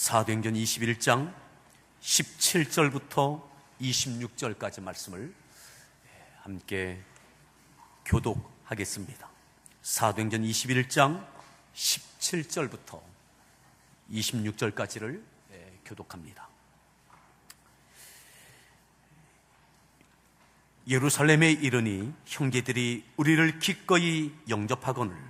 사도행전 21장 17절부터 26절까지 말씀을 함께 교독하겠습니다. 사도행전 21장 17절부터 26절까지를 교독합니다. 예루살렘에 이르니 형제들이 우리를 기꺼이 영접하거늘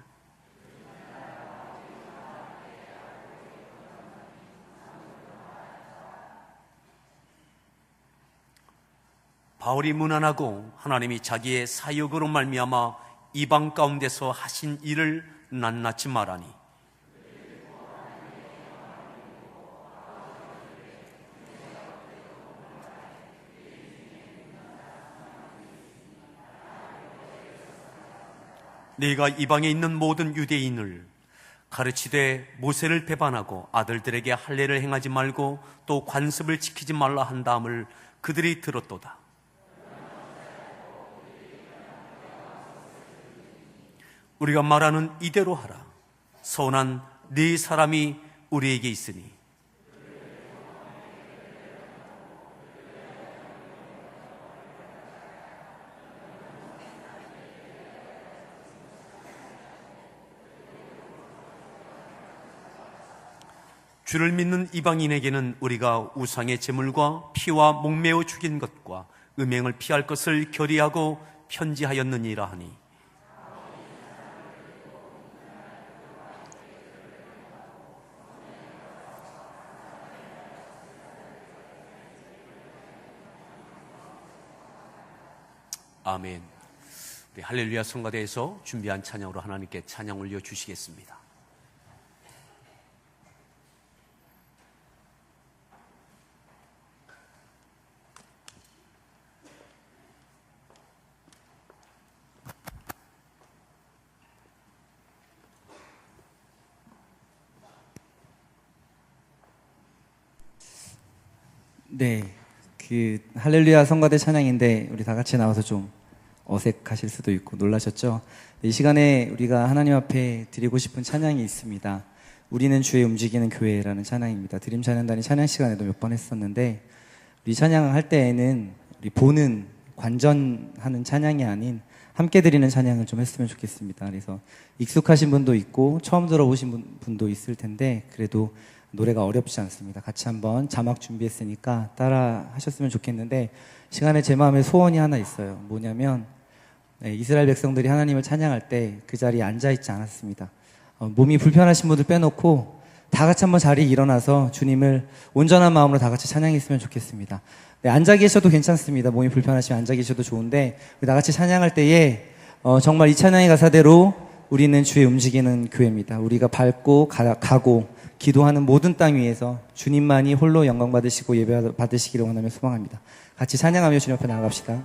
바울이 문안하고 하나님이 자기의 사역으로 말미암아 이방 가운데서 하신 일을 낱낱이 말하니 네가 이방에 있는 모든 유대인을 가르치되 모세를 배반하고 아들들에게 할례를 행하지 말고 또 관습을 지키지 말라 한다함을 그들이 들었도다. 우리가 말하는 이대로 하라. 선한 네 사람이 우리에게 있으니 주를 믿는 이방인에게는 우리가 우상의 제물과 피와 목매어 죽인 것과 음행을 피할 것을 결의하고 편지하였느니라 하니 아멘. 우리 할렐루야 성가대에서 준비한 찬양으로 하나님께 찬양 올려주시겠습니다. 네, 할렐루야 성가대 찬양인데 우리 다 같이 나와서 좀 어색하실 수도 있고 놀라셨죠? 이 시간에 우리가 하나님 앞에 드리고 싶은 찬양이 있습니다. 우리는 주의 움직이는 교회라는 찬양입니다. 드림 찬양단이 찬양 시간에도 몇 번 했었는데 우리 찬양을 할 때에는 우리 보는 관전하는 찬양이 아닌 함께 드리는 찬양을 좀 했으면 좋겠습니다. 그래서 익숙하신 분도 있고 처음 들어보신 분도 있을 텐데 그래도 노래가 어렵지 않습니다. 같이 한번 자막 준비했으니까 따라 하셨으면 좋겠는데 시간에 제 마음에 소원이 하나 있어요. 뭐냐면 이스라엘 백성들이 하나님을 찬양할 때 그 자리에 앉아있지 않았습니다. 몸이 불편하신 분들 빼놓고 다 같이 한번 자리에 일어나서 주님을 온전한 마음으로 다 같이 찬양했으면 좋겠습니다. 네, 앉아 계셔도 괜찮습니다. 몸이 불편하시면 앉아 계셔도 좋은데 우리 다 같이 찬양할 때에 정말 이 찬양의 가사대로 우리는 주의 움직이는 교회입니다. 우리가 밟고 가고 기도하는 모든 땅 위에서 주님만이 홀로 영광 받으시고 예배 받으시기를 원하며 소망합니다. 같이 찬양하며 주님 앞에 나아갑시다.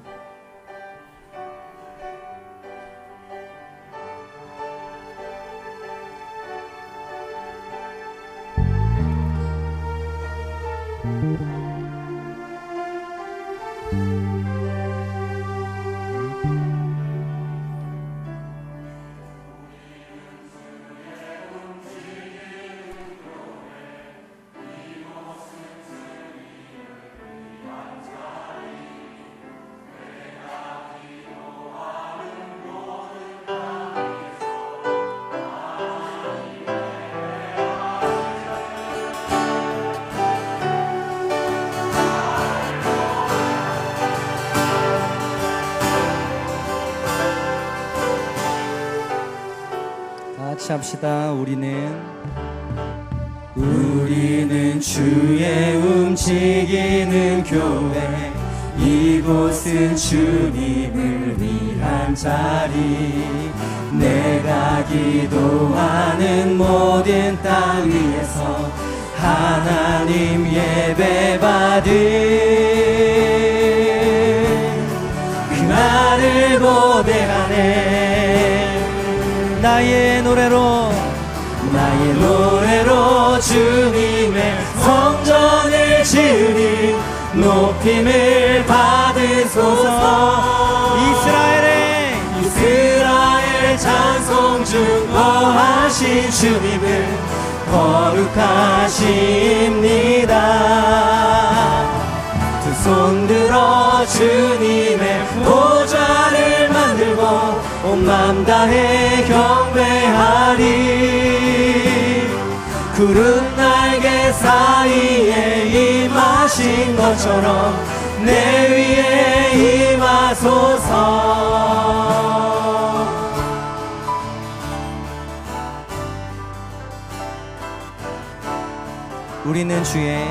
같이 합시다. 우리는 주의 움직이는 교회, 이곳은 주님을 위한 자리. 내가 기도하는 모든 땅 위에서 하나님 예배 받을 그날을 고대하네. 나의 노래로 주님의 성전을 지으니 높임을 받으소서. 이스라엘 찬송 중 거하신 주님을 거룩하십니다. 두 손 들어 주님의 보좌를 만들고 온 맘 다해 경배하리. 구름 날개 사이에 임하신 것처럼 내 위에 임하소서. 우리는 주의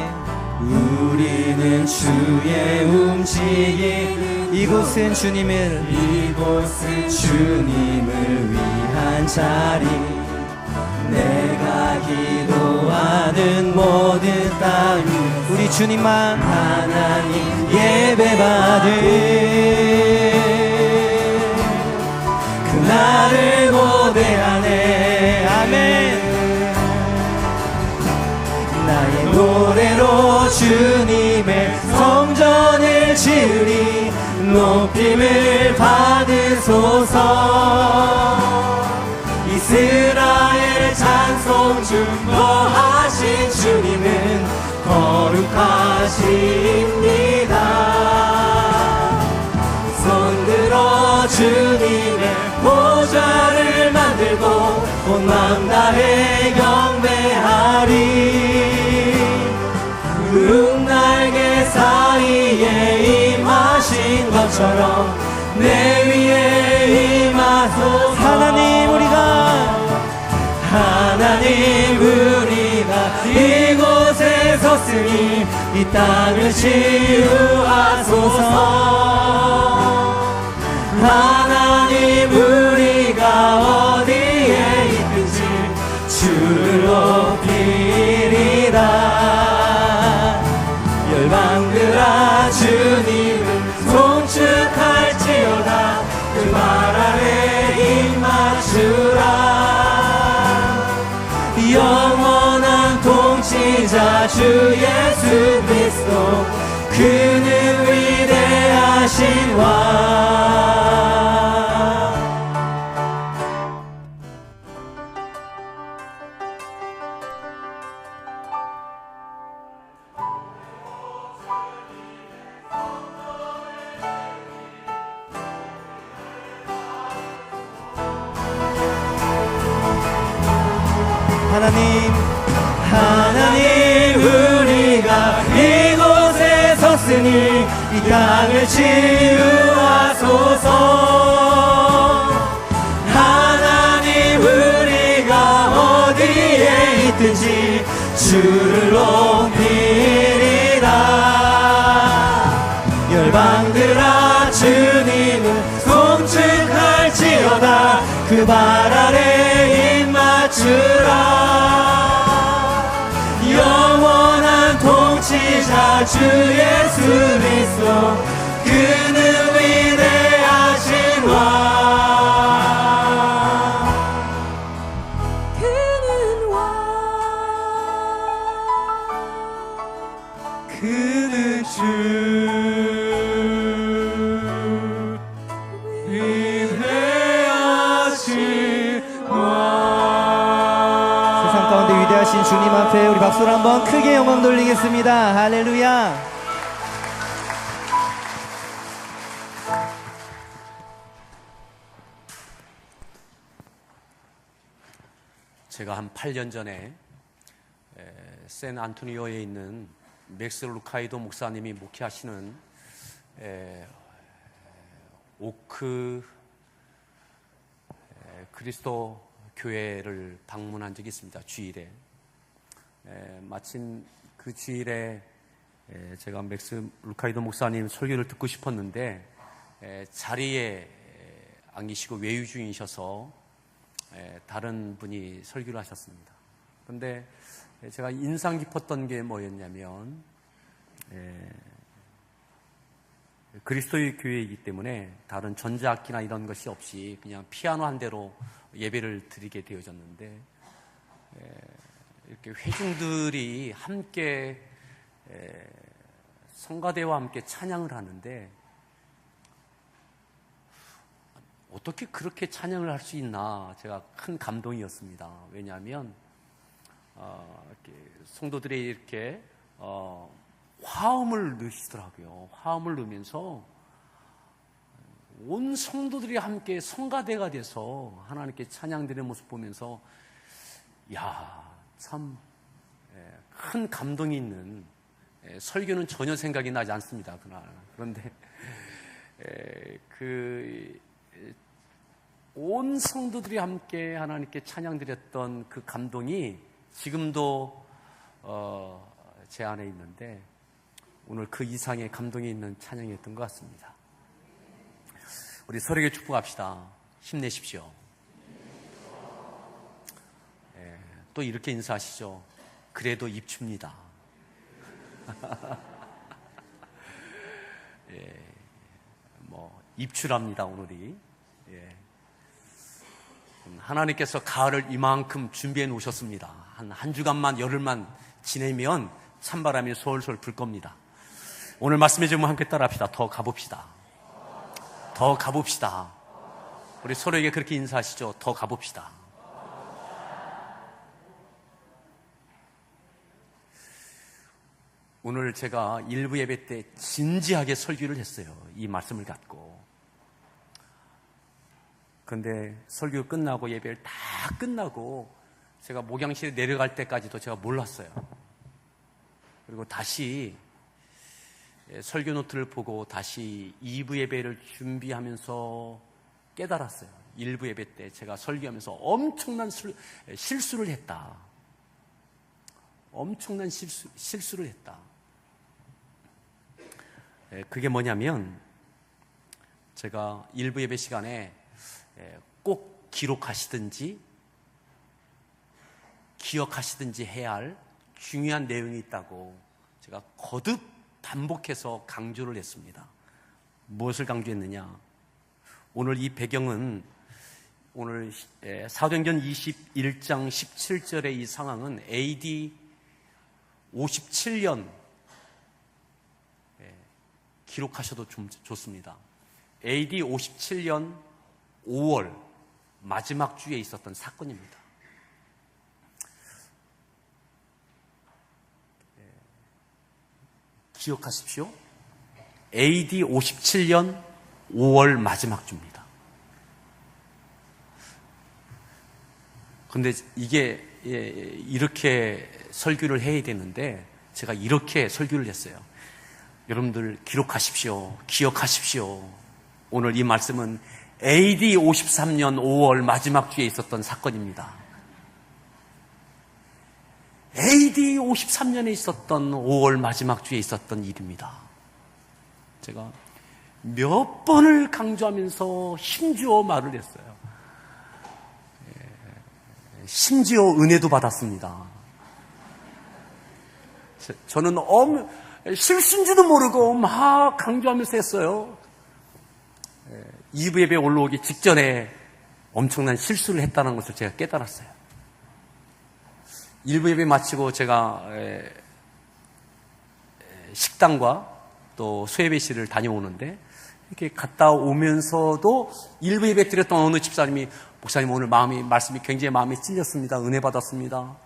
움직임. 이곳은 주님을 위한 자리. 내가 기도하는 모든 땅 우리 주님만 하나님 예배받을 그날을 고대하네. 아멘. 나의 노래로 주님의 성전을 지으리. 높임을 받으소서. 이스라엘 찬송 중보하신 주님은 거룩하십니다. 손들어 주님의 보좌를 만들고 온 마음 다해 경배하리. 구름 날개 사이에 임하신 것처럼 내 위에 임하소서. 하나님 우리가 이곳에 섰으니 이 땅을 치유하소서. 하나님 우리가 어디에 있든지 주를 높이리라. 열방들아 주님을 송축할지어다. 그 말 아래 입 맞추라. 영원한 통치자 주 예수 그리스도 그는 위대하신 왕. 하나님 우리가 이곳에 섰으니 이 땅을 치유하소서. 하나님 우리가 어디에 있든지 주를 높이리라. 열방들아 주님을 송축할지어다. 그 발 아래 입 맞추라. 영원한 통치자 주 예수 그리스도 그는 위대하신 왕. 그는 왕. 그는 주 위대하신 왕. 세상 가운데 위대하신 주님 앞에 우리 박수를 한번 크게 영광 돌리겠습니다. 할렐루야. 제가 한 8년 전에 샌 안토니오에 있는 맥스 루카이도 목사님이 목회하시는 오크 그리스도 교회를 방문한 적이 있습니다. 주일에. 마침 그 주일에 제가 맥스 루카이도 목사님 설교를 듣고 싶었는데 자리에 안 계시고 외유 중이셔서 다른 분이 설교를 하셨습니다. 그런데 제가 인상 깊었던 게 뭐였냐면 그리스도의 교회이기 때문에 다른 전자악기나 이런 것이 없이 그냥 피아노 한 대로 예배를 드리게 되어졌는데 이렇게 회중들이 함께 성가대와 함께 찬양을 하는데 어떻게 그렇게 찬양을 할 수 있나 제가 큰 감동이었습니다. 왜냐하면 이렇게 성도들이 이렇게 화음을 넣으시더라고요. 화음을 넣으면서 온 성도들이 함께 성가대가 돼서 하나님께 찬양드리는 모습 보면서 참 큰 감동이 있는, 설교는 전혀 생각이 나지 않습니다, 그날. 그런데 온 성도들이 함께 하나님께 찬양드렸던 그 감동이 지금도 제 안에 있는데, 오늘 그 이상의 감동이 있는 찬양이었던 것 같습니다. 우리 서로에게 축복합시다. 힘내십시오. 또 이렇게 인사하시죠. 그래도 입춥니다. 입추랍니다, 오늘이. 하나님께서 가을을 이만큼 준비해 놓으셨습니다. 한 주간만, 열흘만 지내면 찬바람이 솔솔 불 겁니다. 오늘 말씀해 주면 함께 따라합시다. 더 가봅시다. 더 가봅시다. 우리 서로에게 그렇게 인사하시죠. 더 가봅시다. 오늘 제가 일부 예배 때 진지하게 설교를 했어요. 이 말씀을 갖고. 그런데 설교 끝나고 예배를 다 끝나고 제가 목양실에 내려갈 때까지도 제가 몰랐어요. 그리고 다시 설교 노트를 보고 다시 2부 예배를 준비하면서 깨달았어요. 1부 예배 때 제가 설교하면서 엄청난 실수를 했다. 엄청난 실수를 했다. 그게 뭐냐면, 제가 1부 예배 시간에 꼭 기록하시든지 기억하시든지 해야 할 중요한 내용이 있다고 제가 거듭 반복해서 강조를 했습니다. 무엇을 강조했느냐? 오늘 이 배경은, 오늘 사도행전 21장 17절의 이 상황은 AD 57년 기록하셔도 좀 좋습니다. AD 57년 5월 마지막 주에 있었던 사건입니다. 기억하십시오. AD 57년 5월 마지막 주입니다. 그런데 이게 이렇게 설교를 해야 되는데 제가 이렇게 설교를 했어요. 여러분들 기록하십시오. 기억하십시오. 오늘 이 말씀은 AD 53년 5월 마지막 주에 있었던 사건입니다. AD 53년에 있었던 5월 마지막 주에 있었던 일입니다. 제가 몇 번을 강조하면서 심지어 말을 했어요. 심지어 은혜도 받았습니다. 저는 실수인지도 모르고 막 강조하면서 했어요. 2부 예배 올라오기 직전에 엄청난 실수를 했다는 것을 제가 깨달았어요. 1부 예배 마치고 제가 식당과 또 수예배실을 다녀오는데, 이렇게 갔다 오면서도 1부 예배 드렸던 어느 집사님이, 목사님 오늘 말씀이 굉장히 마음에 찔렸습니다. 은혜 받았습니다.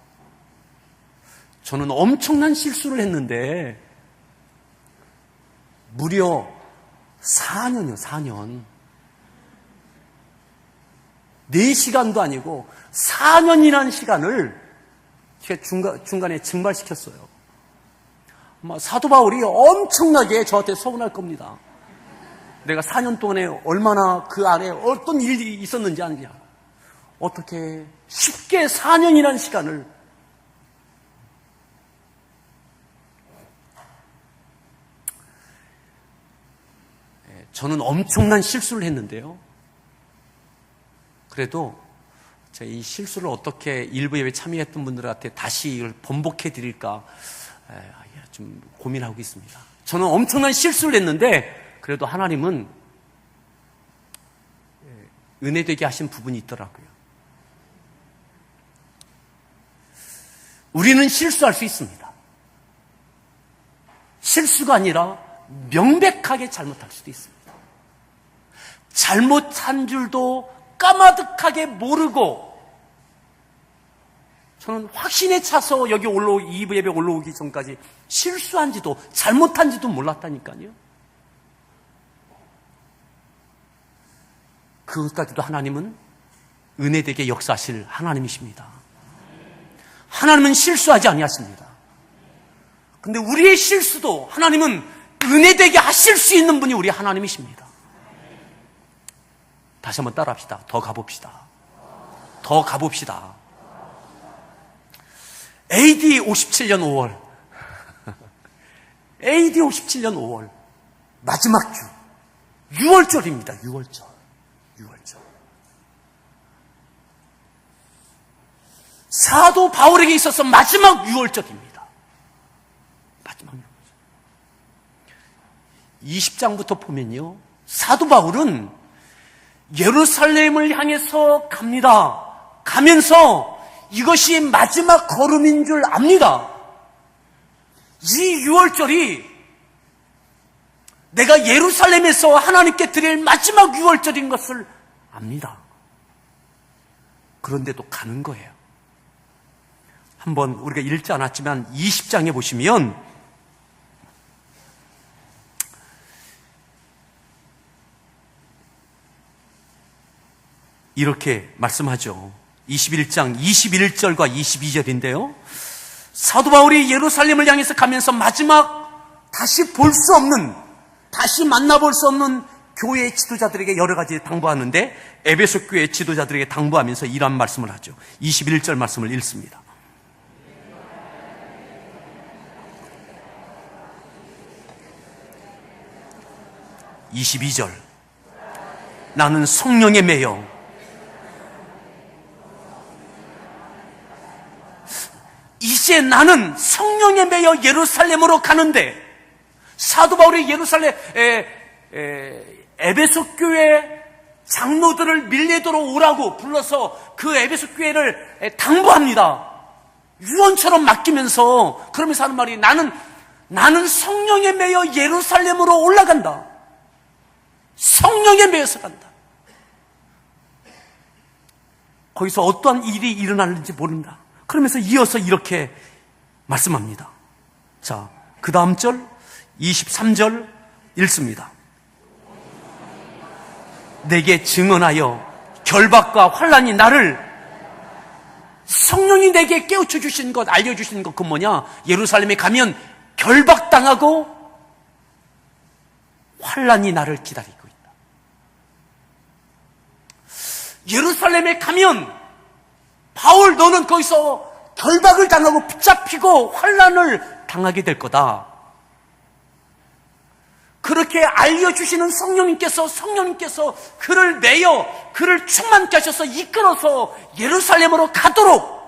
저는 엄청난 실수를 했는데 무려 4년이요, 4년. 4시간도 아니고 4년이라는 시간을 제가 중간에 증발시켰어요. 사도 바울이 엄청나게 저한테 서운할 겁니다. 내가 4년 동안에 얼마나 그 안에 어떤 일이 있었는지 아느냐. 어떻게 쉽게 4년이라는 시간을. 저는 엄청난 실수를 했는데요. 그래도 제가 이 실수를 어떻게 일부 예배 참여했던 분들한테 다시 이걸 번복해 드릴까 좀 고민하고 있습니다. 저는 엄청난 실수를 했는데 그래도 하나님은 은혜되게 하신 부분이 있더라고요. 우리는 실수할 수 있습니다. 실수가 아니라 명백하게 잘못할 수도 있습니다. 잘못한 줄도 까마득하게 모르고 저는 확신에 차서 여기 이 예배 올라오기 전까지 실수한지도 잘못한지도 몰랐다니까요. 그것까지도 하나님은 은혜되게 역사하실 하나님이십니다. 하나님은 실수하지 아니하십니다. 근데 우리의 실수도 하나님은 은혜되게 하실 수 있는 분이 우리 하나님이십니다. 다시 한번 따라합시다. 더 가봅시다. 더 가봅시다. AD 57년 5월 AD 57년 5월 마지막 주 6월절입니다. 6월절. 사도 바울에게 있어서 마지막 6월절입니다. 마지막 6월절. 20장부터 보면요, 사도 바울은 예루살렘을 향해서 갑니다. 가면서 이것이 마지막 걸음인 줄 압니다. 이 6월절이 내가 예루살렘에서 하나님께 드릴 마지막 6월절인 것을 압니다. 그런데도 가는 거예요. 한번 우리가 읽지 않았지만 20장에 보시면 이렇게 말씀하죠. 21장 21절과 22절인데요. 사도 바울이 예루살렘을 향해서 가면서 마지막 다시 볼 수 없는, 다시 만나볼 수 없는 교회의 지도자들에게 여러 가지 당부하는데 에베소 교회 지도자들에게 당부하면서 이런 말씀을 하죠. 21절 말씀을 읽습니다. (22절) 나는 성령에 매여 이제 나는 성령에 매여 예루살렘으로 가는데, 사도 바울이 예루살렘 에베소 교회 장로들을 밀레도로 오라고 불러서 그 에베소 교회를 당부합니다. 유언처럼 맡기면서 그러면서 하는 말이 나는 성령에 매여 예루살렘으로 올라간다. 성령에 매여서 간다. 거기서 어떠한 일이 일어나는지 모른다. 그러면서 이어서 이렇게 말씀합니다. 자, 그 다음 절 23절 읽습니다. 내게 증언하여 결박과 환난이 나를, 성령이 내게 깨우쳐 주신 것, 알려주신 것, 그 뭐냐? 예루살렘에 가면 결박당하고 환난이 나를 기다리고 있다. 예루살렘에 가면 바울, 너는 거기서 결박을 당하고 붙잡히고 환난을 당하게 될 거다. 그렇게 알려주시는 성령님께서 그를 내어 그를 충만케 하셔서 이끌어서 예루살렘으로 가도록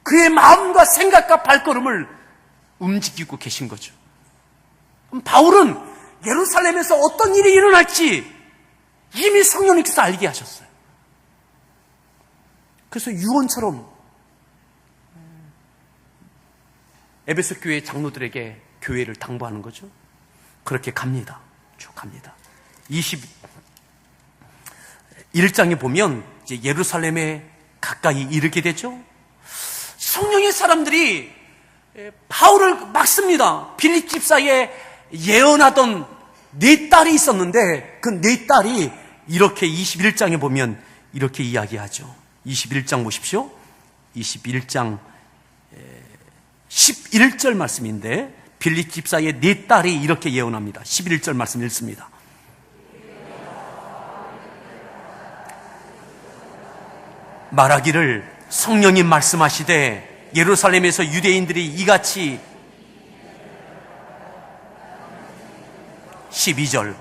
그의 마음과 생각과 발걸음을 움직이고 계신 거죠. 그럼 바울은 예루살렘에서 어떤 일이 일어날지 이미 성령님께서 알게 하셨어요. 그래서 유언처럼 에베소 교회 장로들에게 교회를 당부하는 거죠. 그렇게 갑니다. 쭉 갑니다. 21장에 보면 이제 예루살렘에 가까이 이르게 되죠. 성령의 사람들이 바울을 막습니다. 빌립 집사에 예언하던 네 딸이 있었는데 그 네 딸이 이렇게 21장에 보면 이렇게 이야기하죠. 21장 보십시오. 21장 11절 말씀인데 빌립 집사의 네 딸이 이렇게 예언합니다. 11절 말씀 읽습니다. 말하기를 성령이 말씀하시되 예루살렘에서 유대인들이 이같이 12절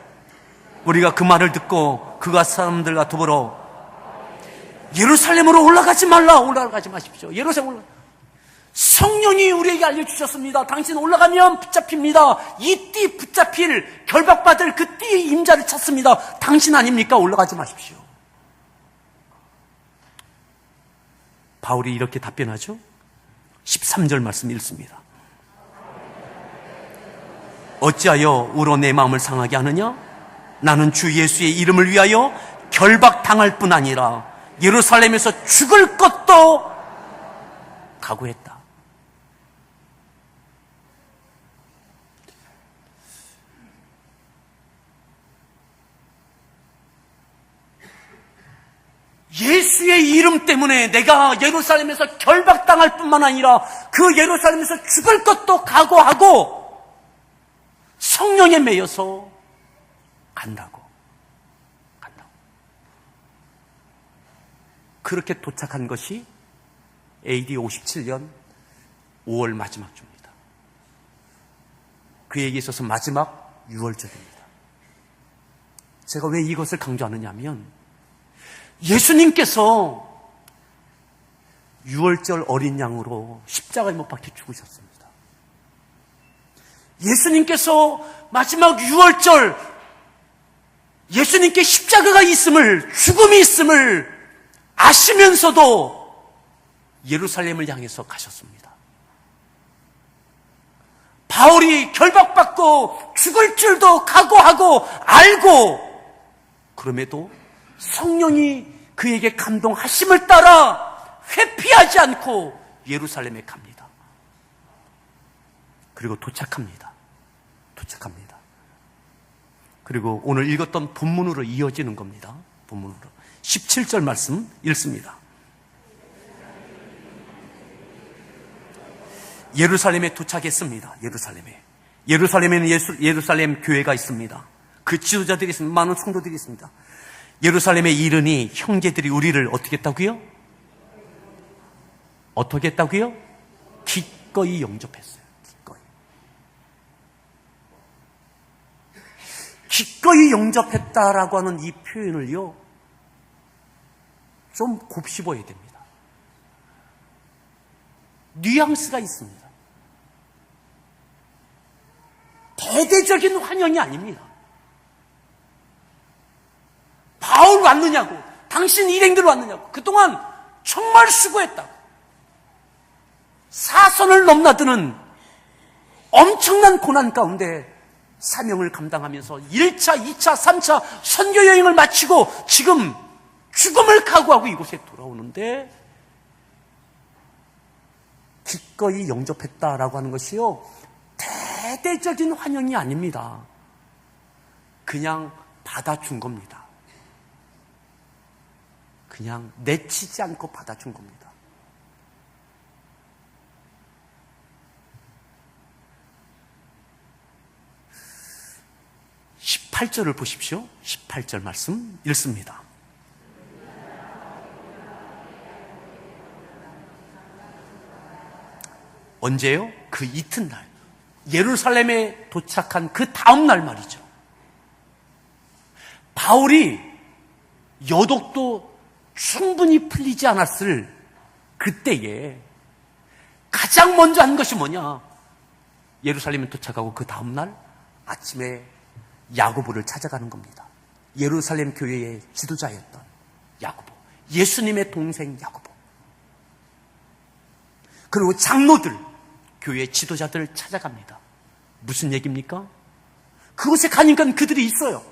우리가 그 말을 듣고 그가 사람들과 더불어 예루살렘으로 올라가지 마십시오. 예루살렘 올라가. 성령이 우리에게 알려주셨습니다. 당신 올라가면 붙잡힙니다. 이 띠 붙잡힐 결박받을 그 띠의 임자를 찾습니다. 당신 아닙니까? 올라가지 마십시오. 바울이 이렇게 답변하죠. 13절 말씀 읽습니다. 어찌하여 우로 내 마음을 상하게 하느냐? 나는 주 예수의 이름을 위하여 결박당할 뿐 아니라 예루살렘에서 죽을 것도 각오했다. 예수의 이름 때문에 내가 예루살렘에서 결박당할 뿐만 아니라 그 예루살렘에서 죽을 것도 각오하고 성령에 매여서 간다고. 그렇게 도착한 것이 AD 57년 5월 마지막 주입니다. 그에게 있어서 마지막 6월절입니다. 제가 왜 이것을 강조하느냐 하면 예수님께서 6월절 어린 양으로 십자가에 못 박혀 죽으셨습니다. 예수님께서 마지막 6월절 예수님께 십자가가 있음을, 죽음이 있음을 아시면서도 예루살렘을 향해서 가셨습니다. 바울이 결박받고 죽을 줄도 각오하고 알고 그럼에도 성령이 그에게 감동하심을 따라 회피하지 않고 예루살렘에 갑니다. 그리고 도착합니다. 그리고 오늘 읽었던 본문으로 이어지는 겁니다. 본문으로 17절 말씀 읽습니다. 예루살렘에 도착했습니다. 예루살렘에는 예루살렘 교회가 있습니다. 그 지도자들이 있습니다. 많은 성도들이 있습니다. 예루살렘에 이르니 형제들이 우리를 어떻게 했다고요? 어떻게 했다고요? 기꺼이 영접했어요. 기꺼이 영접했다라고 하는 이 표현을요, 좀 곱씹어야 됩니다. 뉘앙스가 있습니다. 대대적인 환영이 아닙니다. 바울 왔느냐고, 당신 일행들 왔느냐고, 그동안 정말 수고했다고, 사선을 넘나드는 엄청난 고난 가운데 사명을 감당하면서 1차, 2차, 3차 선교 여행을 마치고 지금 죽음을 각오하고 이곳에 돌아오는데 기꺼이 영접했다라고 하는 것이요, 대대적인 환영이 아닙니다. 그냥 받아준 겁니다. 그냥 내치지 않고 받아준 겁니다. 18절을 보십시오. 18절 말씀 읽습니다. 언제요? 그 이튿날 예루살렘에 도착한 그 다음날 말이죠. 바울이 여독도 충분히 풀리지 않았을 그때에 가장 먼저 한 것이 뭐냐? 예루살렘에 도착하고 그 다음날 아침에 야고보를 찾아가는 겁니다. 예루살렘 교회의 지도자였던 야고보, 예수님의 동생 야고보. 그리고 장로들, 교회 지도자들 찾아갑니다. 무슨 얘기입니까? 그곳에 가니까 그들이 있어요.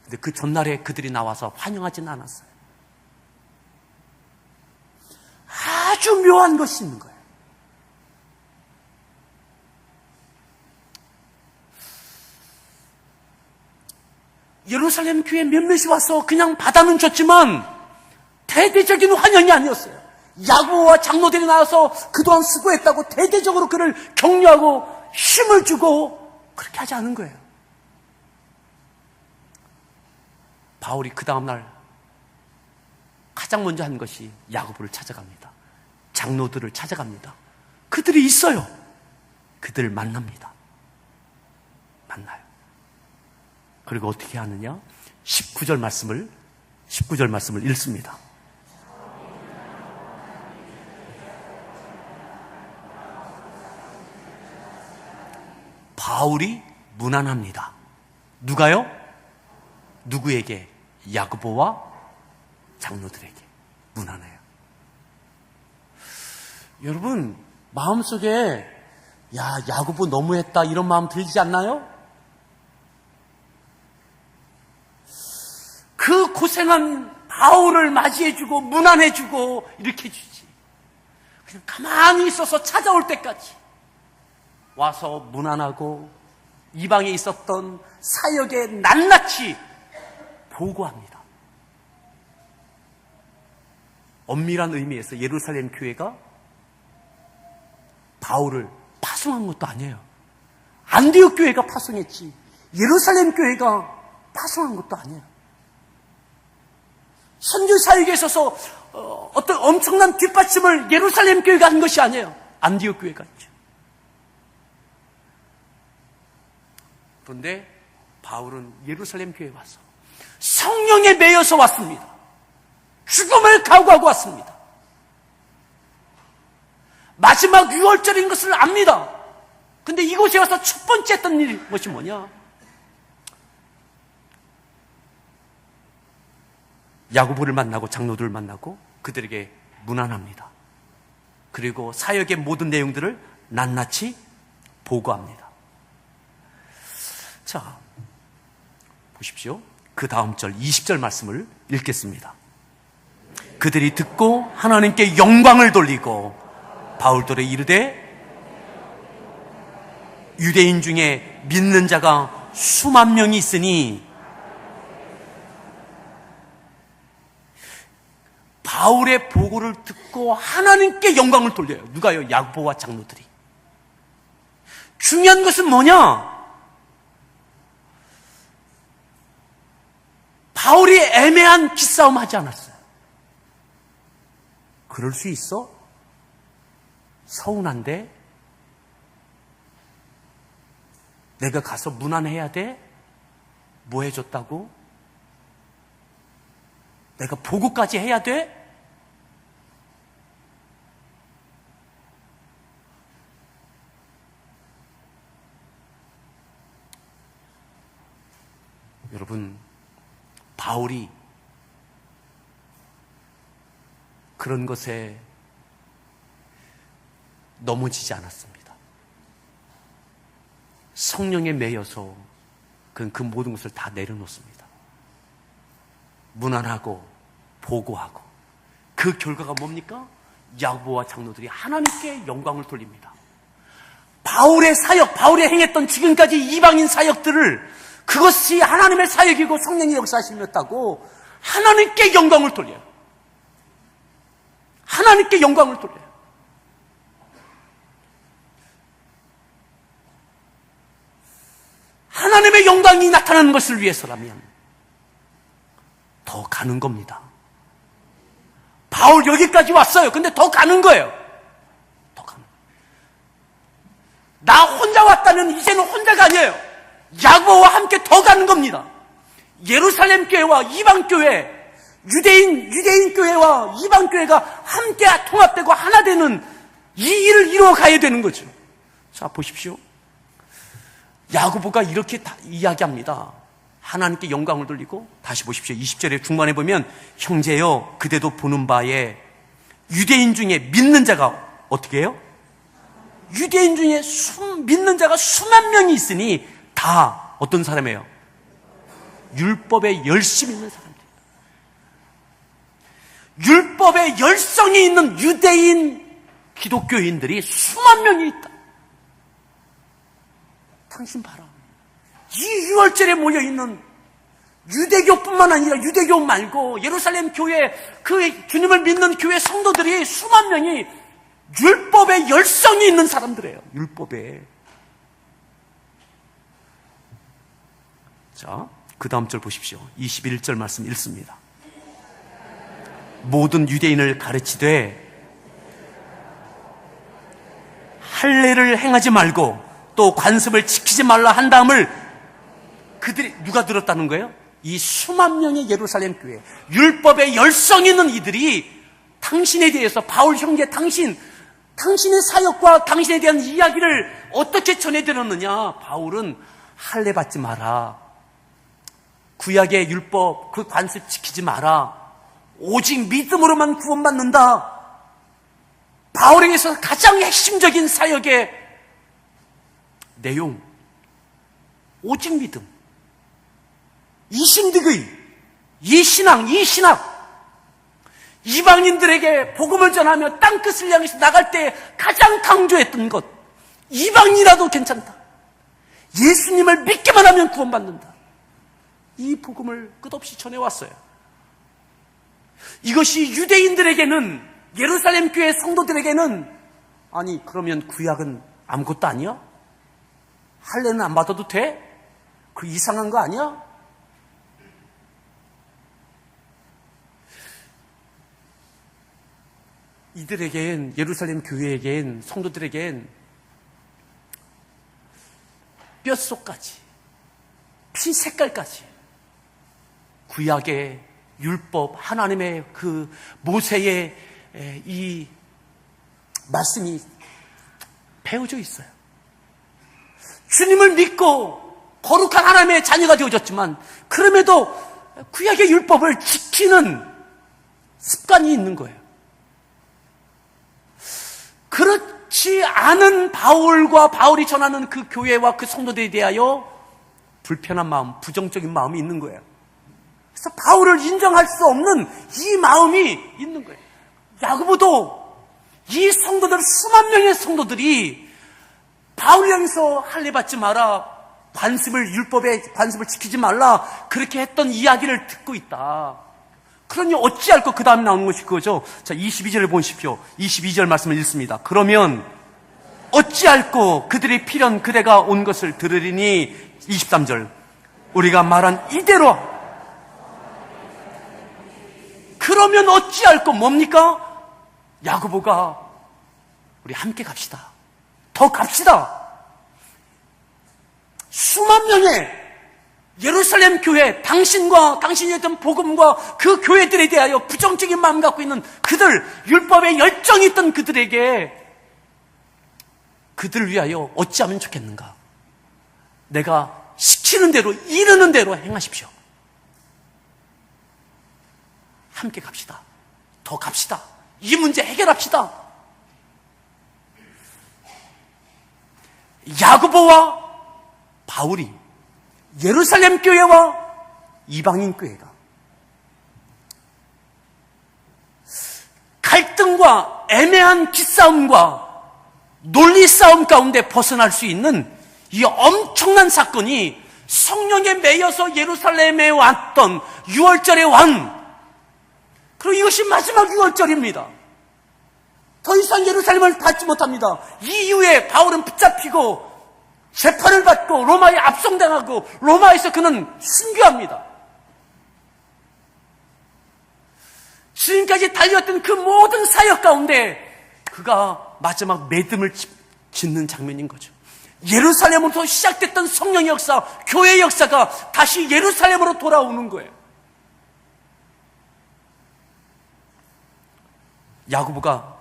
근데 그 전날에 그들이 나와서 환영하지는 않았어요. 아주 묘한 것이 있는 거예요. 예루살렘 교회 몇몇이 와서 그냥 받아는 줬지만 대대적인 환영이 아니었어요. 야고보와 장로들이 나와서 그동안 수고했다고 대대적으로 그를 격려하고 힘을 주고 그렇게 하지 않은 거예요. 바울이 그 다음날 가장 먼저 한 것이 야고보를 찾아갑니다. 장로들을 찾아갑니다. 그들이 있어요. 그들을 만납니다. 만나요. 그리고 어떻게 하느냐? 19절 말씀을 읽습니다. 바울이 문안합니다. 누가요? 누구에게? 야고보와 장로들에게 문안해요. 여러분, 마음속에 야고보 너무했다 이런 마음 들지 않나요? 그 고생한 바울을 맞이해주고 문안해주고 이렇게 해주지. 그냥 가만히 있어서 찾아올 때까지 와서 문안하고 이방에 있었던 사역에 낱낱이 보고합니다. 엄밀한 의미에서 예루살렘 교회가 바울을 파송한 것도 아니에요. 안디옥 교회가 파송했지 예루살렘 교회가 파송한 것도 아니에요. 선교 사역에 있어서 어떤 엄청난 뒷받침을 예루살렘 교회가 한 것이 아니에요. 안디옥 교회가 했죠. 그런데 바울은 예루살렘 교회에 와서 성령에 매여서 왔습니다. 죽음을 각오하고 왔습니다. 마지막 유월절인 것을 압니다. 근데 이곳에 와서 첫 번째 했던 일이 것이 뭐냐? 야고보를 만나고 장로들을 만나고 그들에게 문안합니다. 그리고 사역의 모든 내용들을 낱낱이 보고합니다. 자, 보십시오. 그 다음 절 20절 말씀을 읽겠습니다. 그들이 듣고 하나님께 영광을 돌리고 바울들에 이르되 유대인 중에 믿는 자가 수만 명이 있으니 바울의 보고를 듣고 하나님께 영광을 돌려요. 누가요? 야고보와 장로들이. 중요한 것은 뭐냐? 바울이 애매한 기싸움 하지 않았어요. 그럴 수 있어? 서운한데? 내가 가서 문안해야 돼? 뭐 해줬다고? 내가 보고까지 해야 돼? 여러분, 바울이 그런 것에 넘어지지 않았습니다. 성령에 매여서 그는 그 모든 것을 다 내려놓습니다. 문안하고 보고하고 그 결과가 뭡니까? 야고보와 장로들이 하나님께 영광을 돌립니다. 바울의 사역, 바울이 행했던 지금까지 이방인 사역들을 그것이 하나님의 사역이고 성령의 역사하심이었다고 하나님께 영광을 돌려요. 하나님께 영광을 돌려요. 하나님의 영광이 나타나는 것을 위해서라면 더 가는 겁니다. 바울 여기까지 왔어요. 근데 더 가는 거예요. 더 가는 거예요. 나 혼자 왔다면 이제는 혼자가 아니에요. 야고보와 함께 더 가는 겁니다. 예루살렘 교회와 이방 교회, 유대인 교회와 이방 교회가 함께 통합되고 하나 되는 이 일을 이루어 가야 되는 거죠. 자, 보십시오. 야고보가 이렇게 이야기합니다. 하나님께 영광을 돌리고, 다시 보십시오. 20절의 중반에 보면, 형제여, 그대도 보는 바에 유대인 중에 믿는 자가 어떻게 해요? 유대인 중에 믿는 자가 수만 명이 있으니 다 어떤 사람이에요? 율법에 열심히 있는 사람들. 율법에 열성이 있는 유대인 기독교인들이 수만 명이 있다. 당신 봐라. 이 유월절에 모여있는 유대교뿐만 아니라 유대교 말고 예루살렘 교회, 그 주님을 믿는 교회 성도들이 수만 명이 율법에 열성이 있는 사람들이에요. 율법에. 자, 그 다음 절 보십시오. 21절 말씀 읽습니다. 모든 유대인을 가르치되 할례를 행하지 말고 또 관습을 지키지 말라 한 다음을 그들이 누가 들었다는 거예요? 이 수만 명의 예루살렘 교회, 율법에 열성 있는 이들이 당신에 대해서 바울 형제 당신의 사역과 당신에 대한 이야기를 어떻게 전해드렸느냐? 바울은 할례 받지 마라. 구약의 율법, 그 관습 지키지 마라. 오직 믿음으로만 구원받는다. 바울에게서 가장 핵심적인 사역의 내용, 오직 믿음, 이 신득의, 이 신앙, 이방인들에게 복음을 전하며 땅끝을 향해서 나갈 때 가장 강조했던 것, 이방인이라도 괜찮다. 예수님을 믿기만 하면 구원받는다. 이 복음을 끝없이 전해왔어요. 이것이 유대인들에게는, 예루살렘 교회 성도들에게는, 아니 그러면 구약은 아무것도 아니야? 할례는 안 받아도 돼? 그 이상한 거 아니야? 이들에겐, 예루살렘 교회에겐, 성도들에겐 뼛속까지, 피 색깔까지 구약의 율법, 하나님의 그 모세의 이 말씀이 배어져 있어요. 주님을 믿고 거룩한 하나님의 자녀가 되어졌지만 그럼에도 구약의 율법을 지키는 습관이 있는 거예요. 그렇지 않은 바울과 바울이 전하는 그 교회와 그 성도들에 대하여 불편한 마음, 부정적인 마음이 있는 거예요. 그래서 바울을 인정할 수 없는 이 마음이 있는 거예요. 야고보도 이 성도들, 수만 명의 성도들이 바울 향해서 할례 받지 마라, 율법의 관습을 지키지 말라, 그렇게 했던 이야기를 듣고 있다. 그러니 어찌할꼬 그 다음에 나오는 것이 그거죠. 자, 22절을 보십시오. 22절 말씀을 읽습니다. 그러면 어찌할꼬 그들이 필연 그대가 온 것을 들으리니, 23절, 우리가 말한 이대로. 그러면 어찌할꼬 뭡니까? 야고보가 우리 함께 갑시다. 더 갑시다. 수만 명의 예루살렘 교회, 당신과 당신이 했던 복음과 그 교회들에 대하여 부정적인 마음 갖고 있는 그들, 율법에 열정이 있던 그들에게, 그들을 위하여 어찌하면 좋겠는가? 내가 시키는 대로, 이르는 대로 행하십시오. 함께 갑시다. 더 갑시다. 이 문제 해결합시다. 야고보와 바울이 예루살렘 교회와 이방인 교회가 갈등과 애매한 기싸움과 논리 싸움 가운데 벗어날 수 있는 이 엄청난 사건이 성령에 매여서 예루살렘에 왔던 6월절의 왕, 그리고 이것이 마지막 6월절입니다. 더 이상 예루살렘을 닫지 못합니다. 이후에 바울은 붙잡히고 재판을 받고 로마에 압송당하고 로마에서 그는 순교합니다. 지금까지 달렸던 그 모든 사역 가운데 그가 마지막 매듭을 짓는 장면인 거죠. 예루살렘으로부터 시작됐던 성령의 역사, 교회의 역사가 다시 예루살렘으로 돌아오는 거예요. 야고보가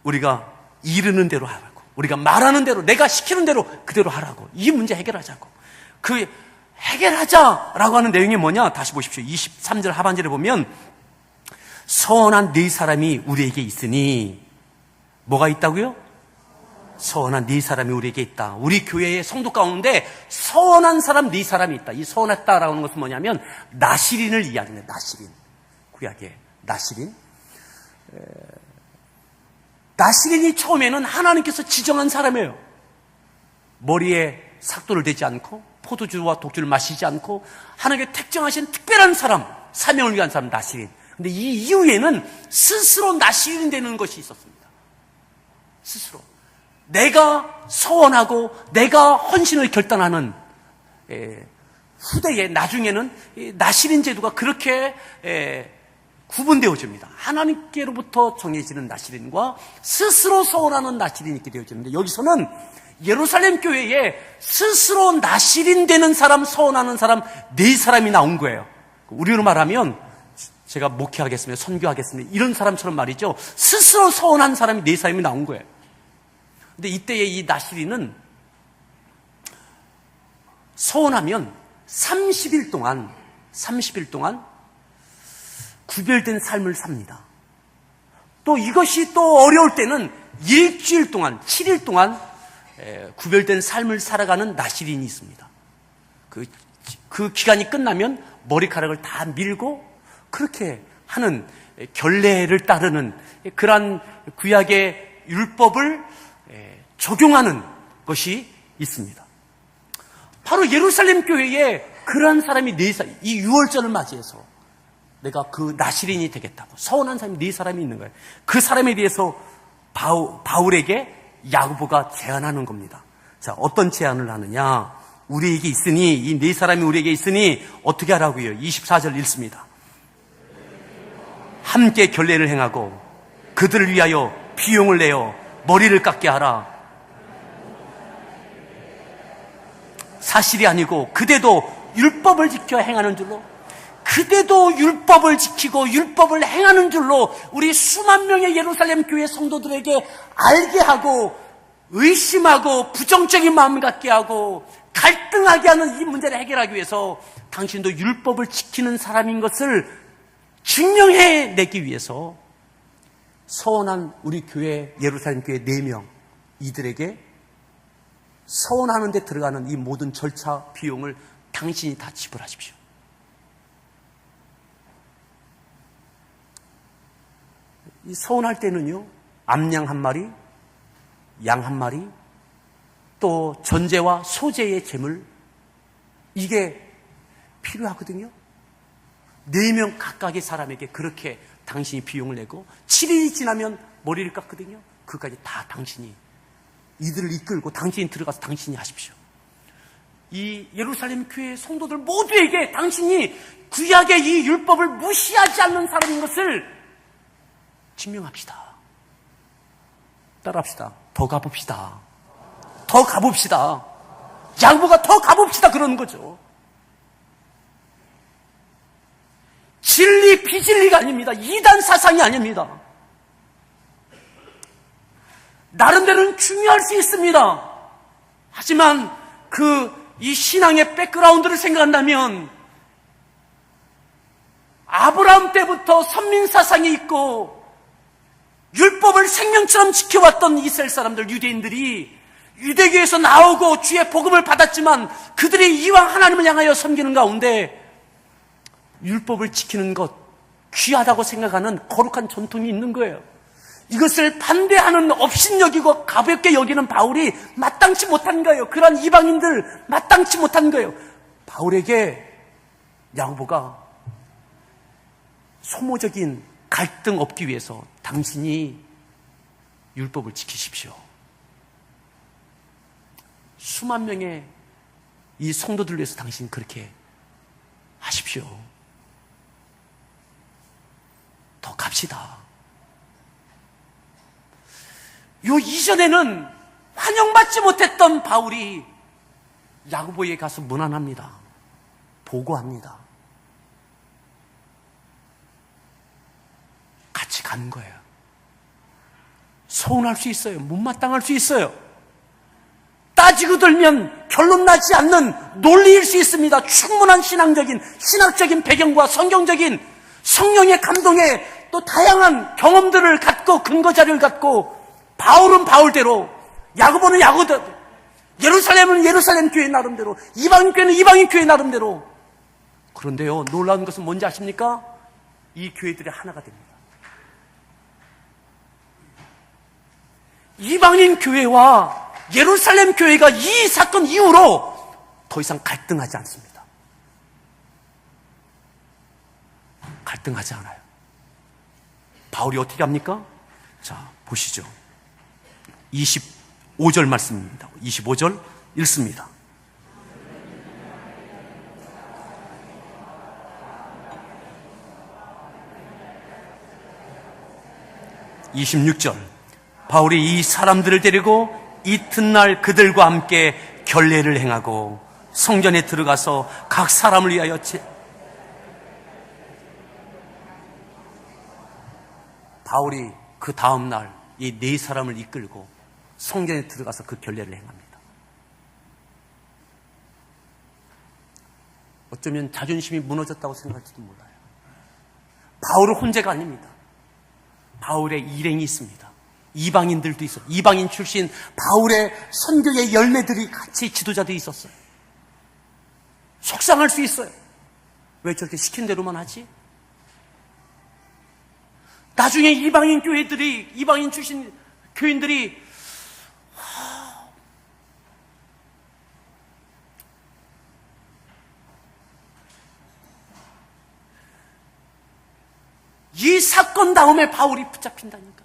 우리가 이르는 대로 하라고, 우리가 말하는 대로, 내가 시키는 대로 그대로 하라고, 이 문제 해결하자고. 그 해결하자라고 하는 내용이 뭐냐? 다시 보십시오. 23절 하반절에 보면 선한 네 사람이 우리에게 있으니, 뭐가 있다고요? 선한 네 사람이 우리에게 있다. 우리 교회의 성도 가운데 선한 사람 네 사람이 있다. 이 선했다라고 하는 것은 뭐냐면 나시린을 이야기해요. 나시린, 구약의 나시린. 나시린이 처음에는 하나님께서 지정한 사람이에요. 머리에 삭도를 대지 않고 포도주와 독주를 마시지 않고 하나님께 택정하신 특별한 사람, 사명을 위한 사람, 나시린. 근데 이 이후에는 스스로 나시린 되는 것이 있었습니다. 스스로 내가 서원하고 내가 헌신을 결단하는, 후대에 나중에는 나시린 제도가 그렇게 구분되어집니다. 하나님께로부터 정해지는 나시린과 스스로 서원하는 나시린이 있게 되어지는데, 여기서는 예루살렘 교회에 스스로 나시린 되는 사람, 서원하는 사람 네 사람이 나온 거예요. 우리로 말하면 제가 목회하겠습니다, 선교하겠습니다, 이런 사람처럼 말이죠. 스스로 서원한 사람이 네 사람이 나온 거예요. 근데 이때의 이 나시린은 서원하면 30일 동안 구별된 삶을 삽니다. 또 이것이 또 어려울 때는 일주일 동안, 7일 동안 구별된 삶을 살아가는 나시린이 있습니다. 그 기간이 끝나면 머리카락을 다 밀고 그렇게 하는 결례를 따르는 그러한 구약의 율법을 적용하는 것이 있습니다. 바로 예루살렘 교회에 그러한 사람이 이 6월절을 맞이해서 내가 그 나시린이 되겠다고 서원한 사람이 4사람이 있는 거예요. 그 사람에 대해서 바울에게 야고보가 제안하는 겁니다. 자, 어떤 제안을 하느냐? 우리에게 있으니, 이 4사람이 우리에게 있으니 어떻게 하라고요? 24절 읽습니다. 함께 결례를 행하고 그들을 위하여 비용을 내어 머리를 깎게 하라. 사실이 아니고 그대도 율법을 지켜 행하는 줄로, 그대도 율법을 지키고 율법을 행하는 줄로 우리 수만 명의 예루살렘 교회 성도들에게 알게 하고 의심하고 부정적인 마음을 갖게 하고 갈등하게 하는 이 문제를 해결하기 위해서 당신도 율법을 지키는 사람인 것을 증명해내기 위해서 서원한 우리 교회, 예루살렘 교회 4명 이들에게 서원하는 데 들어가는 이 모든 절차 비용을 당신이 다 지불하십시오. 이 서원할 때는요, 암양 1마리, 양 1마리, 또 전제와 소제의 제물, 이게 필요하거든요. 4명 각각의 사람에게 그렇게 당신이 비용을 내고 7일이 지나면 머리를 깎거든요. 그까지 다 당신이, 이들을 이끌고 당신이 들어가서 당신이 하십시오. 이 예루살렘 교회 성도들 모두에게 당신이 구약의 이 율법을 무시하지 않는 사람인 것을 증명합시다. 따라합시다. 더 가봅시다. 더 가봅시다. 야고보가 더 가봅시다 그러는 거죠. 진리 비진리가 아닙니다. 이단 사상이 아닙니다. 나름대로는 중요할 수 있습니다. 하지만 이 신앙의 백그라운드를 생각한다면 아브라함 때부터 선민 사상이 있고 율법을 생명처럼 지켜왔던 이스라엘 사람들, 유대인들이 유대교에서 나오고 주의 복음을 받았지만 그들이 이왕 하나님을 향하여 섬기는 가운데 율법을 지키는 것, 귀하다고 생각하는 거룩한 전통이 있는 거예요. 이것을 반대하는, 업신여기고 가볍게 여기는 바울이 마땅치 못한 거예요. 그런 이방인들 마땅치 못한 거예요. 바울에게 야고보가 소모적인 갈등 없기 위해서 당신이 율법을 지키십시오. 수만 명의 이 성도들 위해서 당신 그렇게 하십시오. 더 갑시다. 요 이전에는 환영받지 못했던 바울이 야고보에 가서 문안합니다. 보고합니다. 같이 가는 거예요. 서운할 수 있어요. 못마땅할 수 있어요. 따지고 들면 결론 나지 않는 논리일 수 있습니다. 충분한 신학적인 배경과 성경적인 성령의 감동에 또 다양한 경험들을 갖고 근거 자료를 갖고 바울은 바울대로, 야고보는 야고보대로, 예루살렘은 예루살렘 교회 나름대로, 이방인 교회는 이방인 교회 나름대로. 그런데요, 놀라운 것은 뭔지 아십니까? 이 교회들이 하나가 됩니다. 이방인 교회와 예루살렘 교회가 이 사건 이후로 더 이상 갈등하지 않습니다. 갈등하지 않아요. 바울이 어떻게 합니까? 자, 보시죠. 25절 말씀입니다. 25절 읽습니다. (26절) 바울이 이 사람들을 데리고 이튿날 그들과 함께 결례를 행하고 성전에 들어가서 각 사람을 위하여 바울이 그 다음날 이 4사람을 이끌고 성전에 들어가서 그 결례를 행합니다. 어쩌면 자존심이 무너졌다고 생각할지도 몰라요. 바울은 혼자가 아닙니다. 바울의 일행이 있습니다. 이방인들도 있어요. 이방인 출신 바울의 선교의 열매들이 같이 지도자들이 있었어요. 속상할 수 있어요. 왜 저렇게 시킨 대로만 하지? 나중에 이방인 교회들이, 이방인 출신 교인들이 이 사건 다음에 바울이 붙잡힌다니까.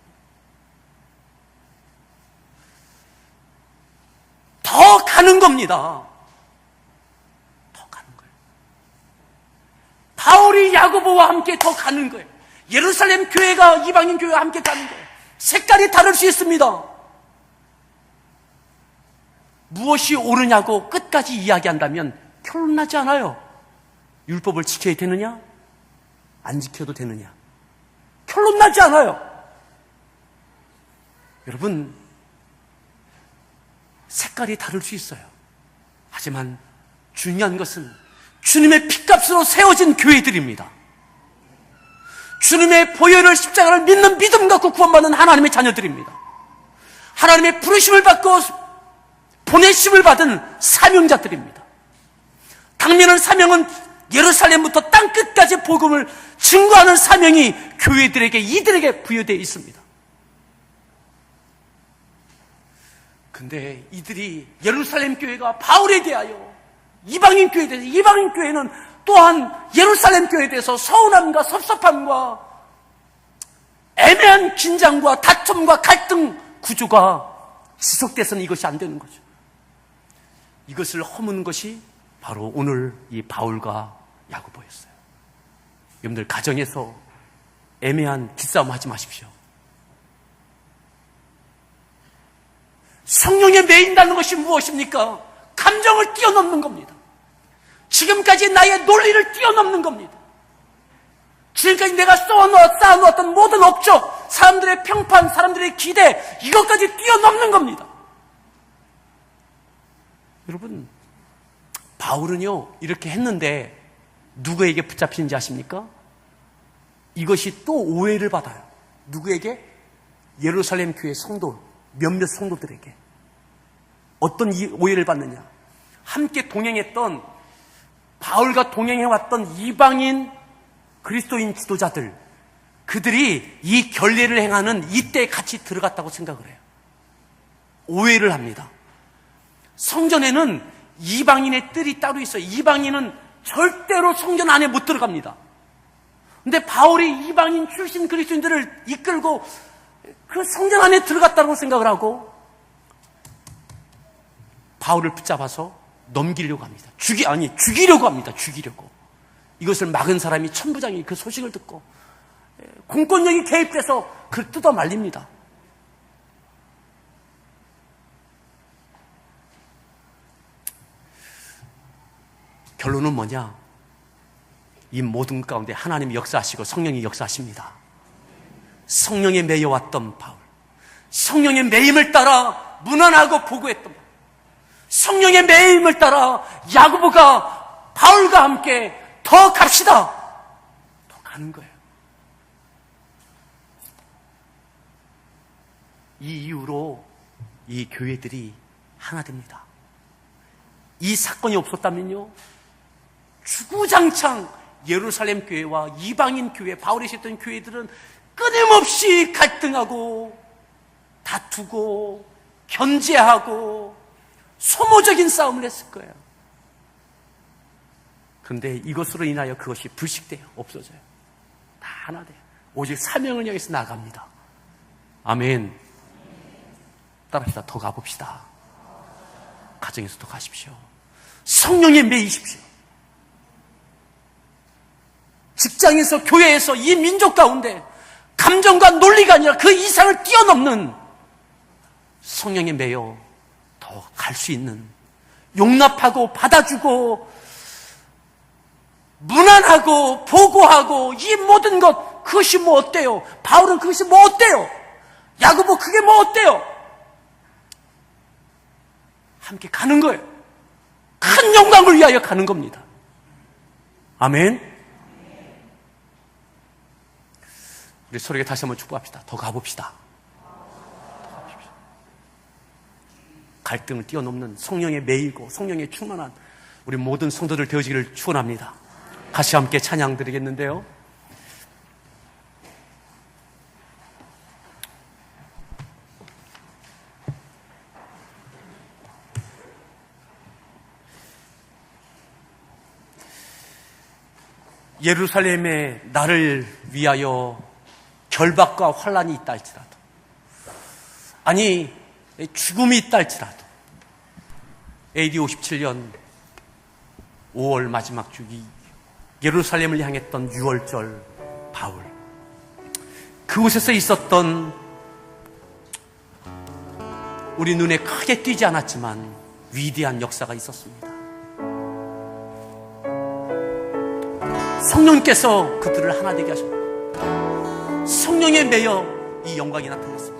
더 가는 겁니다. 더 가는 거예요. 바울이 야고보와 함께 더 가는 거예요. 예루살렘 교회가 이방인 교회와 함께 가는 거예요. 색깔이 다를 수 있습니다. 무엇이 옳으냐고 끝까지 이야기한다면 결론나지 않아요. 율법을 지켜야 되느냐? 안 지켜도 되느냐? 결론나지 않아요. 여러분, 색깔이 다를 수 있어요. 하지만 중요한 것은 주님의 핏값으로 세워진 교회들입니다. 주님의 보혈을, 십자가를 믿는 믿음 갖고 구원받는 하나님의 자녀들입니다. 하나님의 부르심을 받고 보내심을 받은 사명자들입니다. 당면한 사명은 예루살렘부터 땅끝까지 복음을 증거하는 사명이 교회들에게, 이들에게 부여되어 있습니다. 근데 이들이 예루살렘 교회가 바울에 대하여, 이방인 교회에 대해서, 이방인 교회는 또한 예루살렘 교회에 대해서 서운함과 섭섭함과 애매한 긴장과 다툼과 갈등 구조가 지속돼서는 이것이 안 되는 거죠. 이것을 허무는 것이 바로 오늘 이 바울과 야고보였어요. 여러분들, 가정에서 애매한 기싸움 하지 마십시오. 성령에 매인다는 것이 무엇입니까? 감정을 뛰어넘는 겁니다. 지금까지 나의 논리를 뛰어넘는 겁니다. 지금까지 내가 쌓아놓았던 모든 업적, 사람들의 평판, 사람들의 기대, 이것까지 뛰어넘는 겁니다. 여러분, 바울은요, 이렇게 했는데 누구에게 붙잡히는지 아십니까? 이것이 또 오해를 받아요. 누구에게? 예루살렘 교회 성도, 몇몇 성도들에게. 어떤 오해를 받느냐? 함께 동행했던, 바울과 동행해왔던 이방인 그리스도인 지도자들, 그들이 이 결례를 행하는 이때에 같이 들어갔다고 생각을 해요. 오해를 합니다. 성전에는 이방인의 뜰이 따로 있어요. 이방인은 절대로 성전 안에 못 들어갑니다. 근데 바울이 이방인 출신 그리스도인들을 이끌고 그 성전 안에 들어갔다고 생각을 하고 바울을 붙잡아서 넘기려고 합니다. 죽이려고 합니다. 죽이려고. 이것을 막은 사람이 천부장이 그 소식을 듣고 공권력이 개입돼서 그를 뜯어 말립니다. 결론은 뭐냐? 이 모든 가운데 하나님이 역사하시고 성령이 역사하십니다. 성령에 매여왔던 바울, 성령의 매임을 따라 무난하고 보고했던 바울, 성령의 매임을 따라 야고보가 바울과 함께 더 갑시다, 더 가는 거예요. 이 이후로 이 교회들이 하나 됩니다. 이 사건이 없었다면요, 주구장창 예루살렘 교회와 이방인 교회, 바울이 있었던 교회들은 끊임없이 갈등하고 다투고 견제하고 소모적인 싸움을 했을 거예요. 그런데 이것으로 인하여 그것이 불식돼요. 없어져요. 다 하나 돼요. 오직 사명을 향해서 나아갑니다. 아멘. 따라합시다. 더 가봅시다. 가정에서 더 가십시오. 성령에 매이십시오. 직장에서, 교회에서, 이 민족 가운데 감정과 논리가 아니라 그 이상을 뛰어넘는 성령에 매여 더 갈 수 있는, 용납하고 받아주고 무난하고 보고하고 이 모든 것, 그것이 뭐 어때요? 바울은 그것이 뭐 어때요? 야고보 그게 뭐 어때요? 함께 가는 거예요. 큰 영광을 위하여 가는 겁니다. 아멘. 우리 서로에게 다시 한번 축복합시다. 더 가봅시다. 갈등을 뛰어넘는 성령에 매이고 성령에 충만한 우리 모든 성도들 되어지기를 축원합니다. 같이 함께 찬양 드리겠는데요. 예루살렘에 나를 위하여 결박과 환란이 있다 할지라도, 아니 죽음이 있다 할지라도, AD 57년 5월 마지막 주기 예루살렘을 향했던 6월절 바울, 그곳에서 있었던 우리 눈에 크게 띄지 않았지만 위대한 역사가 있었습니다. 성령께서 그들을 하나 되게 하셨고 성령에 매여 이 영광이 나타났습니다.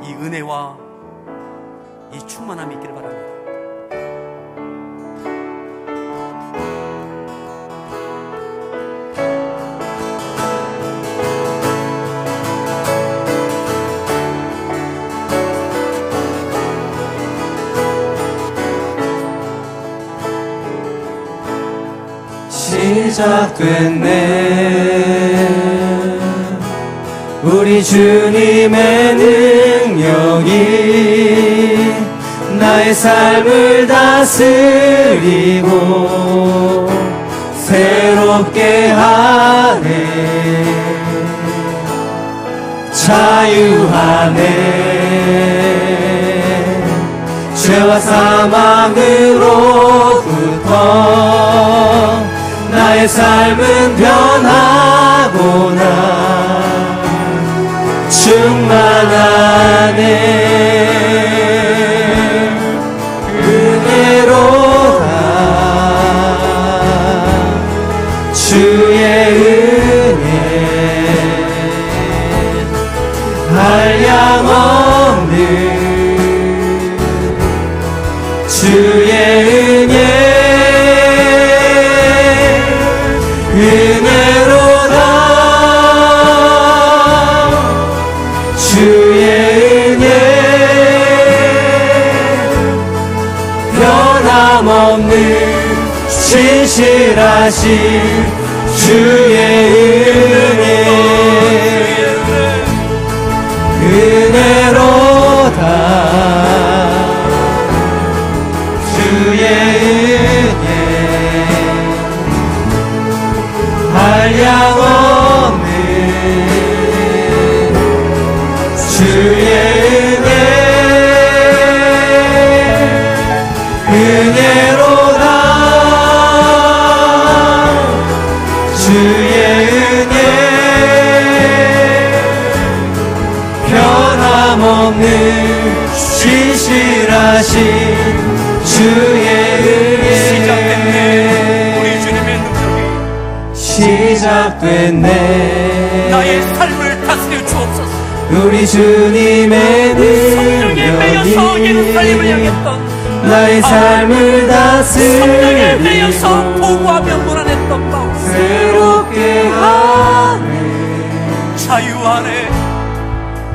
이 은혜와 이 충만함이 있기를 바랍니다. 시작됐네. 우리 주님의 능력이 나의 삶을 다스리고 새롭게 하네. 자유하네. 죄와 사망으로부터 나의 삶은 변하구나. 충만하네. 은혜로다. 주의 은혜 한량없는 주의 은혜 은혜로다. 주의 은혜 변함없는 진실하신 주의 은혜 은혜로다. 주의 은혜 한량없는 주의 은혜 은혜로다. 주의 은혜 변함없는 진실하신 주의 은혜 우리 주님의 능력이 시작됐네. 나의 삶을 다스려 주옵소서. 우리 주님의 성령에 매여서 예루살렘을 능력이 향했던 나의 삶을 성령에 매여서 다스리고 보고하며 고난했던 바울, 새롭게 하네. 자유하네.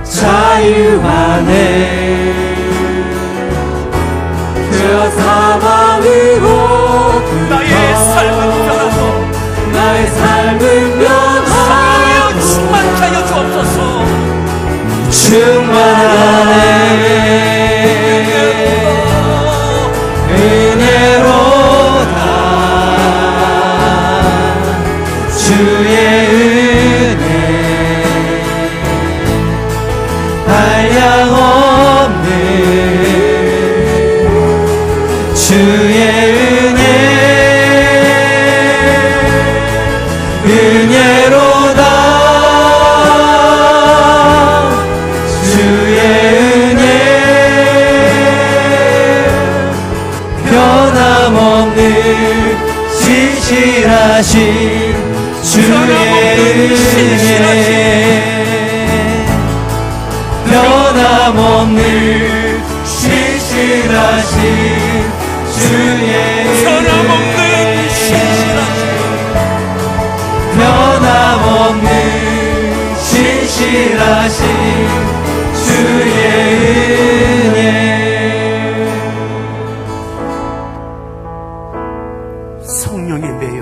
자유하네. 죄와 사망으로부터 나의 삶은 변하고 나의 삶은 성령이여 변하고 충만케 하여 주옵소서. 충만하네. 은혜로다. 주의 은혜 한량없는 주의 은혜 은혜로다. 주의 은혜 변함없는 진실하신 주의 은혜 변함없는 진실하신 주의 변함없는 신실하신 변함없는 진실하신 주의 은혜. 성령에 매여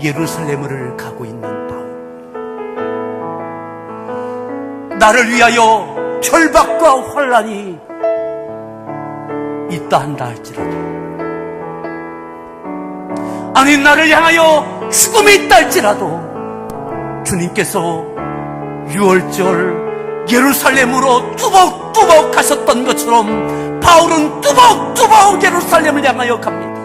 예루살렘을 가고 있는 바울, 나를 위하여 결박과 환란이 있다 한다 할지라도, 아니 나를 향하여 죽음이 있다 할지라도 주님께서 유월절 예루살렘으로 뚜벅뚜벅 가셨던 것처럼 바울은 뚜벅뚜벅 예루살렘을 향하여 갑니다.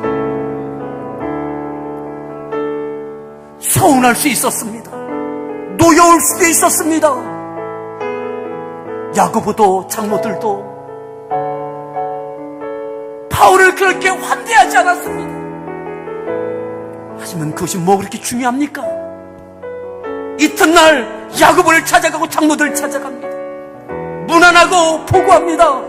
서운할 수 있었습니다. 노여울 수도 있었습니다. 야고보도 장로들도 바울을 그렇게 환대하지 않았습니다. 하지만 그것이 뭐 그렇게 중요합니까? 이튿날 야고보를 찾아가고 장로들을 찾아갑니다. 문안하고 보고합니다.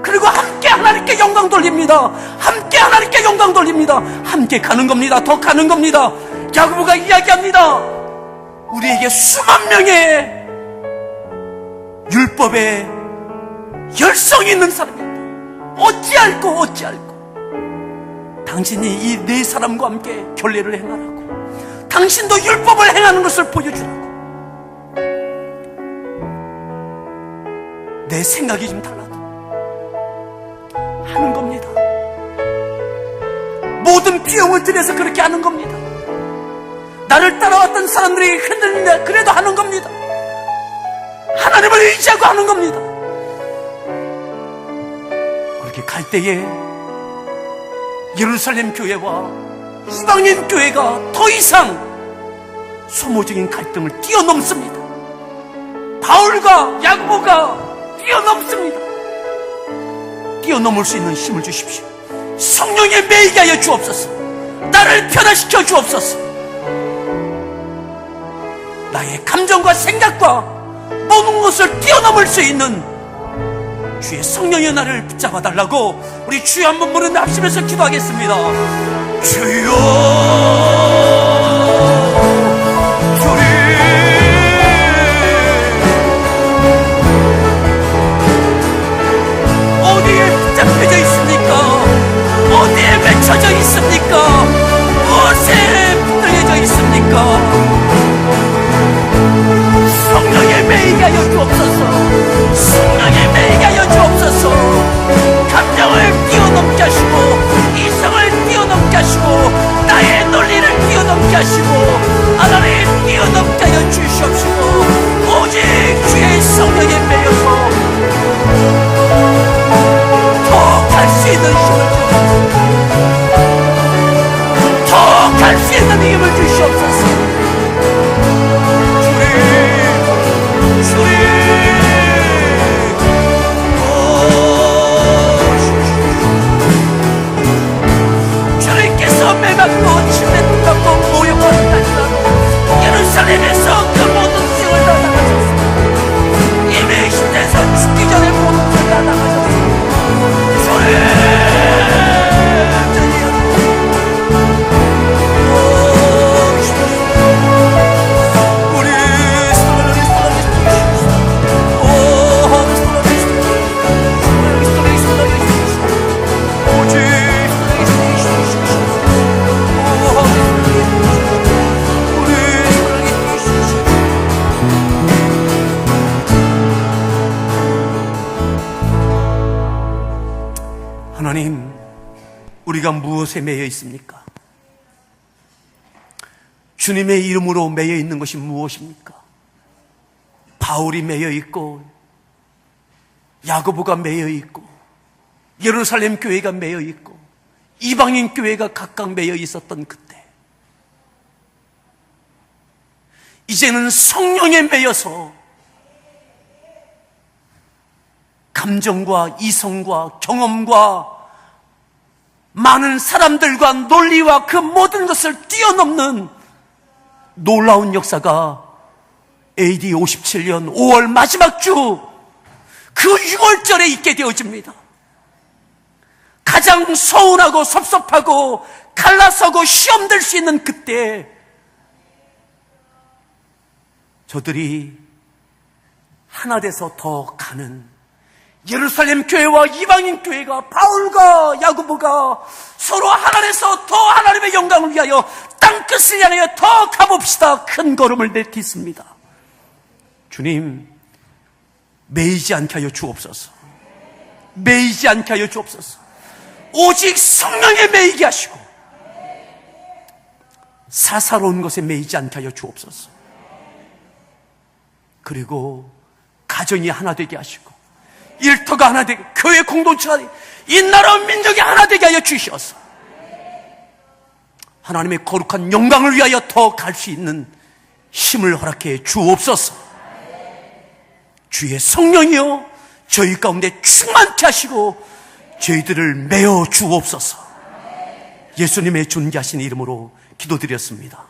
그리고 함께 하나님께 영광 돌립니다. 함께 하나님께 영광 돌립니다. 함께 가는 겁니다. 더 가는 겁니다. 야고보가 이야기합니다. 우리에게 수만 명의 율법에 열성이 있는 사람입니다. 어찌할꼬 당신이 이 네 사람과 함께 결례를 행하라고, 당신도 율법을 행하는 것을 보여주라고. 내 생각이 좀 달라도 하는 겁니다. 모든 비용을 들여서 그렇게 하는 겁니다. 나를 따라왔던 사람들이 흔들린다 그래도 하는 겁니다. 하나님을 의지하고 하는 겁니다. 그렇게 갈 때에 예루살렘 교회와 이방인 교회가 더 이상 소모적인 갈등을 뛰어넘습니다. 바울과 야고보가 뛰어넘습니다. 뛰어넘을 수 있는 힘을 주십시오. 성령에 매이게 하여 주옵소서. 나를 변화시켜 주옵소서. 나의 감정과 생각과 모든 것을 뛰어넘을 수 있는 주의 성령의 나를 붙잡아 달라고 우리 주여 한번 부르며 합심해서 기도하겠습니다. 주여 주님 어디에 붙잡혀져 있습니까? 어디에 맺혀져 있습니까? 무엇에 붙들려져 있습니까? 성령에 매이게 하여 주옵소서. 성령에 매이게 하여 주옵소서. 감정을 뛰어넘게 하시고 이성을 뛰어넘게 하시고 나의 논리를 뛰어넘게 하시고 하나님 뛰어넘게 하여 주시옵시고 오직 주의 성령에 매여서 더 갈 수 있는 힘을 주옵소서. 더 갈 수 있는 힘을 주시옵소서. 주님께서 매맞고 침뱉고 갖고 모욕하는 날이라도 예루살렘에서 그 모든สิ่ง을 다 나가셨습니다. 이미 신에서 죽기 전에 모든 것을 다 나가셨습니다. 주님 하나님, 우리가 무엇에 매여 있습니까? 주님의 이름으로 매여 있는 것이 무엇입니까? 바울이 매여 있고 야고보가 매여 있고 예루살렘 교회가 매여 있고 이방인 교회가 각각 매여 있었던 그때, 이제는 성령에 매여서 감정과 이성과 경험과 많은 사람들과 논리와 그 모든 것을 뛰어넘는 놀라운 역사가 AD 57년 5월 마지막 주 그 6월절에 있게 되어집니다. 가장 서운하고 섭섭하고 갈라서고 시험될 수 있는 그때 저들이 하나 돼서 더 가는 예루살렘 교회와 이방인 교회가 바울과 야고보가 서로 하나 돼서 더 하나님의 영광을 위하여 땅끝을 향하여 더 가봅시다. 큰 걸음을 내딛습니다. 주님, 매이지 않게 하여 주옵소서. 매이지 않게 하여 주옵소서. 오직 성령에 매이게 하시고 사사로운 것에 매이지 않게 하여 주옵소서. 그리고 가정이 하나 되게 하시고 일터가 하나 되게, 교회 공동체가 되게, 이 나라 민족이 하나 되게 하여 주시옵소서. 하나님의 거룩한 영광을 위하여 더 갈 수 있는 힘을 허락해 주옵소서. 주의 성령이여 저희 가운데 충만케 하시고 저희들을 메어 주옵소서. 예수님의 존귀하신 이름으로 기도드렸습니다.